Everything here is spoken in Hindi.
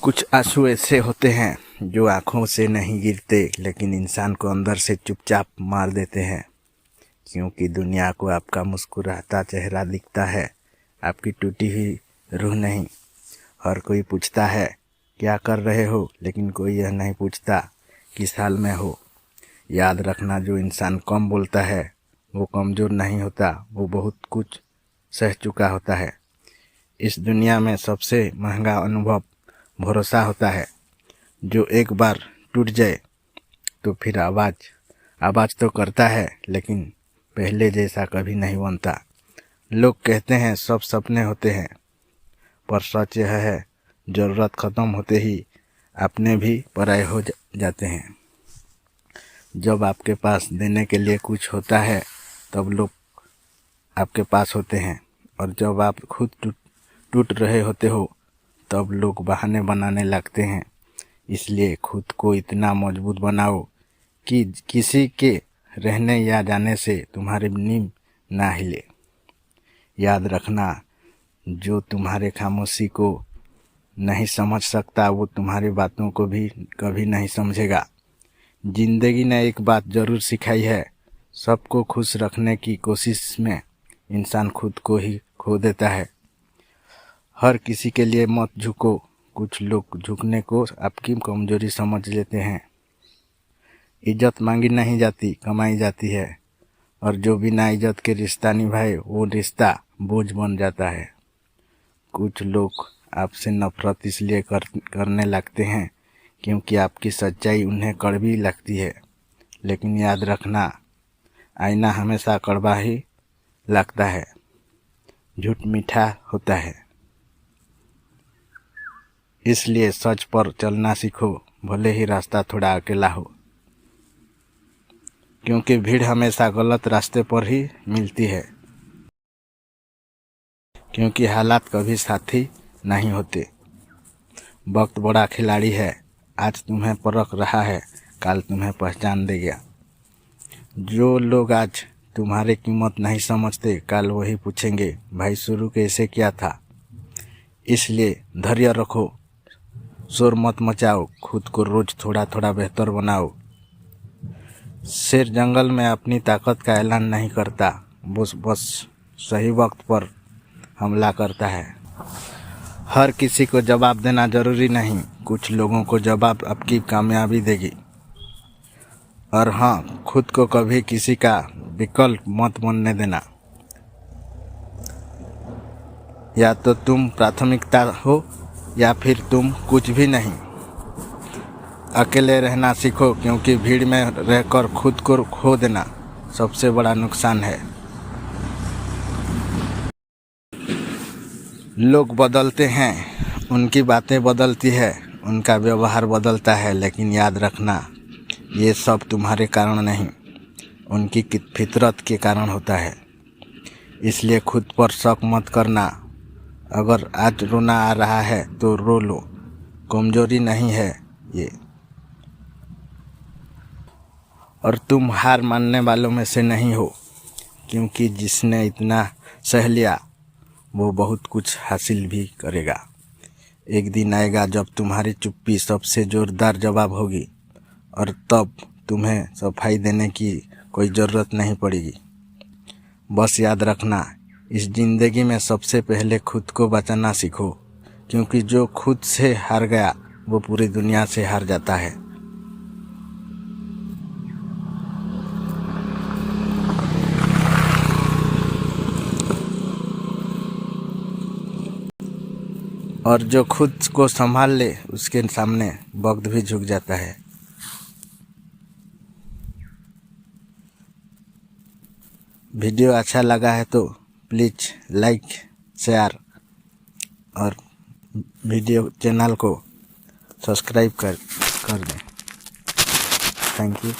कुछ आंसू ऐसे होते हैं जो आंखों से नहीं गिरते, लेकिन इंसान को अंदर से चुपचाप मार देते हैं। क्योंकि दुनिया को आपका मुस्कुराता चेहरा दिखता है, आपकी टूटी हुई रूह नहीं। हर कोई पूछता है क्या कर रहे हो, लेकिन कोई यह नहीं पूछता किस हाल में हो। याद रखना, जो इंसान कम बोलता है वो कमज़ोर नहीं होता, वो बहुत कुछ सह चुका होता है। इस दुनिया में सबसे महंगा अनुभव भरोसा होता है। जो एक बार टूट जाए तो फिर आवाज़ तो करता है, लेकिन पहले जैसा कभी नहीं बनता। लोग कहते हैं सब सपने होते हैं, पर सच यह है ज़रूरत ख़त्म होते ही अपने भी पराये हो जाते हैं। जब आपके पास देने के लिए कुछ होता है तब लोग आपके पास होते हैं, और जब आप खुद टूट रहे होते हो तब लोग बहाने बनाने लगते हैं। इसलिए खुद को इतना मजबूत बनाओ कि किसी के रहने या जाने से तुम्हारी नींव ना हिले। याद रखना, जो तुम्हारे खामोशी को नहीं समझ सकता वो तुम्हारी बातों को भी कभी नहीं समझेगा। जिंदगी ने एक बात ज़रूर सिखाई है, सबको खुश रखने की कोशिश में इंसान खुद को ही खो देता है। हर किसी के लिए मत झुको। कुछ लोग झुकने को आपकी कमजोरी समझ लेते हैं। इज्जत मांगी नहीं जाती, कमाई जाती है, और जो बिना इज्जत के रिश्ता निभाए वो रिश्ता बोझ बन जाता है। कुछ लोग आपसे नफरत इसलिए करने लगते हैं क्योंकि आपकी सच्चाई उन्हें कड़वी लगती है। लेकिन याद रखना, आईना हमेशा कड़वा ही लगता है, झूठ मीठा होता है। इसलिए सच पर चलना सीखो, भले ही रास्ता थोड़ा अकेला हो। क्योंकि भीड़ हमेशा गलत रास्ते पर ही मिलती है। क्योंकि हालात कभी साथी नहीं होते। वक्त बड़ा खिलाड़ी है, आज तुम्हें परख रहा है, कल तुम्हें पहचान देगा। जो लोग आज तुम्हारी कीमत नहीं समझते, कल वही पूछेंगे भाई शुरू कैसे किया था। इसलिए धैर्य रखो, शोर मत मचाओ, खुद को रोज थोड़ा थोड़ा बेहतर बनाओ। शेर जंगल में अपनी ताकत का ऐलान नहीं करता, बस सही वक्त पर हमला करता है। हर किसी को जवाब देना जरूरी नहीं, कुछ लोगों को जवाब आपकी कामयाबी देगी। और हाँ, खुद को कभी किसी का विकल्प मत बनने देना। या तो तुम प्राथमिकता हो या फिर तुम कुछ भी नहीं। अकेले रहना सीखो, क्योंकि भीड़ में रहकर खुद को खो देना सबसे बड़ा नुकसान है। लोग बदलते हैं, उनकी बातें बदलती है, उनका व्यवहार बदलता है, लेकिन याद रखना ये सब तुम्हारे कारण नहीं, उनकी फितरत के कारण होता है। इसलिए खुद पर शक मत करना। अगर आज रोना आ रहा है तो रो लो, कमजोरी नहीं है ये। और तुम हार मानने वालों में से नहीं हो, क्योंकि जिसने इतना सह लिया वो बहुत कुछ हासिल भी करेगा। एक दिन आएगा जब तुम्हारी चुप्पी सबसे ज़ोरदार जवाब होगी, और तब तुम्हें सफाई देने की कोई ज़रूरत नहीं पड़ेगी। बस याद रखना, इस ज़िंदगी में सबसे पहले खुद को बचाना सीखो, क्योंकि जो खुद से हार गया वो पूरी दुनिया से हार जाता है। और जो खुद को संभाल ले उसके सामने वक्त भी झुक जाता है। वीडियो अच्छा लगा है तो प्लीज़ लाइक, शेयर और वीडियो चैनल को सब्सक्राइब कर दें। Thank you.